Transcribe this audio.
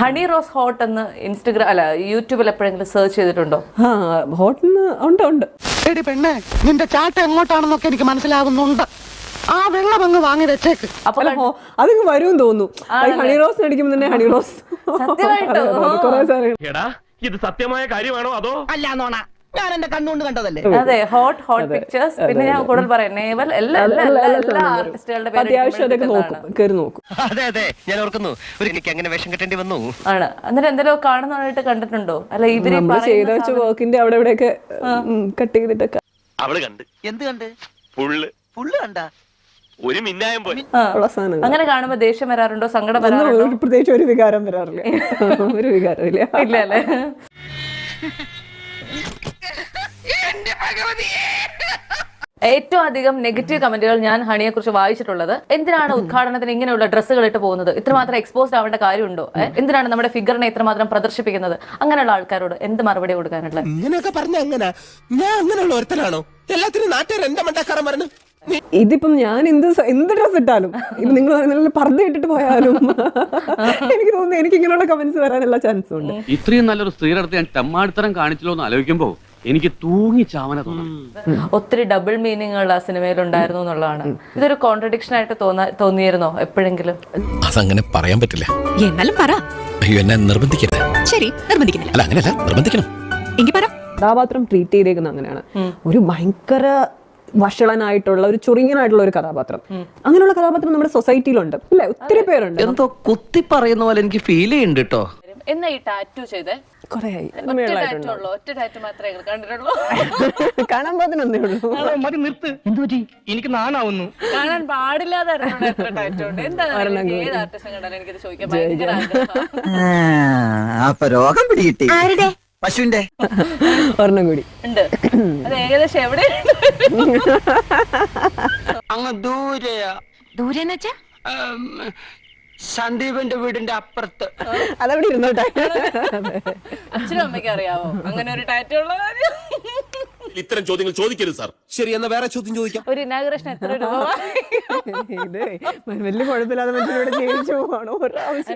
Honey Rose hot എന്ന് Instagram അല്ല യൂട്യൂബിൽ എപ്പോഴെങ്കിലും സെർച്ച് ചെയ്തിട്ടുണ്ടോ? ഹോട്ടിന് ഉണ്ട്. എടി പെണ്ണേ, നിന്റെ ചാട്ട എങ്ങോട്ടാണെന്നൊക്കെ എനിക്ക് മനസ്സിലാകുന്നുണ്ട്. ആ വെള്ളം അങ്ങ് വാങ്ങി വെച്ചേക്ക്. അപ്പൊ അതിങ്ങ് വരും തോന്നുന്നു. ഹണി റോസ് അടിക്കുമ്പോ തന്നെ ഹണി റോസ് സത്യമായിട്ടോ? ഇത് സത്യമായ കാര്യമാണോ അതോ അല്ല നോണ, ഞാൻ എന്റെ കണ്ണുകൊണ്ട് കണ്ടതല്ലേ. അതെ, ഹോട്ട് പിക്ചേഴ്സ്. പിന്നെ ഞാൻ കൂടുതൽ പറയാം, നേവൽ എല്ലാ ആർട്ടിസ്റ്റുകളുടെ അത്യാവശ്യം അതൊക്കെ കയറി നോക്കും. അതെ അതെ, ഞാൻ ഓർക്കുന്നു. എനിക്ക് അങ്ങനെ വേഷം കെട്ടേണ്ടി വന്നു ആണ്. എന്നിട്ട് എന്തെങ്കിലും കാണുന്നതായിട്ട് കണ്ടിട്ടുണ്ടോ? അല്ല, ഇവര് ചെയ്ത വെച്ച വർക്കിന്റെ അവിടെ ഇവിടെയൊക്കെ കട്ട് ചെയ്തിട്ടൊക്കെ അവള് കണ്ട്. എന്ത് കണ്ട്? ഫുള്ള് കണ്ട ഒരു മിന്നായം പോയി. അങ്ങനെ കാണുമ്പോ ദേഷ്യം വരാറുണ്ടോ? സങ്കടം വരാറുണ്ടോ? പ്രത്യേകിച്ച് ഒരു വികാരം വരാറില്ല. ഒരു വികാരം ഇല്ല. ഇല്ല അല്ലേ? ഏറ്റവും അധികം നെഗറ്റീവ് കമന്റുകൾ ഞാൻ ഹണിയെ കുറിച്ച് വായിച്ചിട്ടുള്ളത്, എന്തിനാണ് ഉദ്ഘാടനത്തിന് ഇങ്ങനെയുള്ള ഡ്രസ്സുകൾ ഇട്ട് പോകുന്നത്? ഇത്രമാത്രം എക്സ്പോസ്ഡ് ആവേണ്ട കാര്യമുണ്ടോ? എന്തിനാണ് നമ്മുടെ ഫിഗറിനെ ഇത്രമാത്രം പ്രദർശിപ്പിക്കുന്നത്? അങ്ങനെയുള്ള ആൾക്കാരോട് എന്ത് മറുപടി കൊടുക്കാനുള്ളത്? ഇങ്ങനെയൊക്കെ പറഞ്ഞ എങ്ങനെ? ഞാൻ അങ്ങനെയുള്ള ഒരുത്തനാണോ? എല്ലാത്തിനും നാട്ടുകാർ എന്റെ മണ്ടക്കാരൻ പറഞ്ഞു. ഇതിപ്പം ഞാൻ എന്ത് ഡ്രസ് ഇട്ടാലും, ഇത് നിങ്ങൾ പർദ്ദ ഇട്ടിട്ട് പോയാലും എനിക്ക് തോന്നുന്നു എനിക്ക് ഇങ്ങനെയുള്ള കമന്റ്സ് വരാനുള്ള ചാൻസും ഉണ്ട്. ഇത്രയും നല്ലൊരു സ്ത്രീയുടെ അടുത്ത് ഞാൻ തെമ്മാടിത്തരം കാണിച്ചല്ലോ എന്ന് ആലോചിക്കുമ്പോ എനിക്ക് തൂങ്ങി ചാവന തോന്നുന്നു. ഒത്തിരി ഡബിൾ മീനിങ്ങുകൾ ആ സിനിമയിൽ ഉണ്ടായിരുന്നു എന്നുള്ളതാണ്. ഇതൊരു കോൺട്രഡിക്ഷൻ ആയിട്ട് തോന്നിയിരുന്നോ എപ്പോഴെങ്കിലും? അതങ്ങനെ പറയാൻ പറ്റില്ല. എന്നാലും പറ. അയ്യോ, എന്നെ നിർബന്ധിക്കരുത്. ശരി, നിർബന്ധിക്കുന്നില്ല. അല്ല, അങ്ങനെയല്ല, നിർബന്ധിക്കണം. എങ്കിൽ പറ. കഥാപാത്രം ട്രീറ്റ് ചെയ്തേക്കുന്നത് അങ്ങനെയാണ്. ഒരു ഭയങ്കര വഷളനായിട്ടുള്ള ഒരു ചുരുങ്ങനായിട്ടുള്ള ഒരു കഥാപാത്രം. അങ്ങനെയുള്ള കഥാപാത്രം നമ്മുടെ സൊസൈറ്റിയിലുണ്ട് അല്ലെ? ഒത്തിരി പേരുണ്ട്. എന്തോ കുത്തി പറയുന്ന പോലെ എനിക്ക് ഫീൽ ചെയ്യുന്നുണ്ട് കേട്ടോ. എന്നാ ഈ ടാറ്റു ചെയ്തേ? ഒറ്റ ടാറ്റു മാത്രമേ കണ്ടിട്ടുള്ളൂ. കാണാൻ പാതിനൊന്നേ ഉള്ളൂ. മതി, നിർത്ത്. എന്തുപറ്റി? എനിക്ക് നാണാവുന്നു. കാണാൻ പാടില്ലാതെ ടാറ്റു ഉണ്ട്. എന്താണ് ഏത് ആർട്ടിസ്റ്റ് കണ്ടാലും എനിക്കിത് ചോദിക്കാൻ ഭയങ്കര ആഗ്രഹമാണ്. അപ്പൊ രോഗം പിടികിട്ടി. പശുവിന്റെ ഒരെണ്ണം കൂടി ഉണ്ട്. അത് ഏകദേശം എവിടെ? അങ്ങ് ദൂരെയാ. ദൂരെന്ന് വെച്ചാ സന്ദീപന്റെ വീടിന്റെ അപ്പുറത്ത്. അതവിടെ ഇരുന്നോട്ടെ. അച്ഛനും അമ്മയ്ക്ക് അറിയാവോ അങ്ങനെ ഒരു ടാറ്റു ഉള്ള കാര്യം? ഇത്തരം ചോദ്യങ്ങൾ ചോദിക്കരുത് സാർ. ശരി, എന്നാ വേറെ ചോദ്യം ചോദിക്കാം. ഒരു ഇനാഗുറേഷൻ എത്ര രൂപ? ഇത് വലിയ കുഴപ്പമില്ലാതെ മനുഷ്യനോട് ജീവിച്ചു പോവാണോ?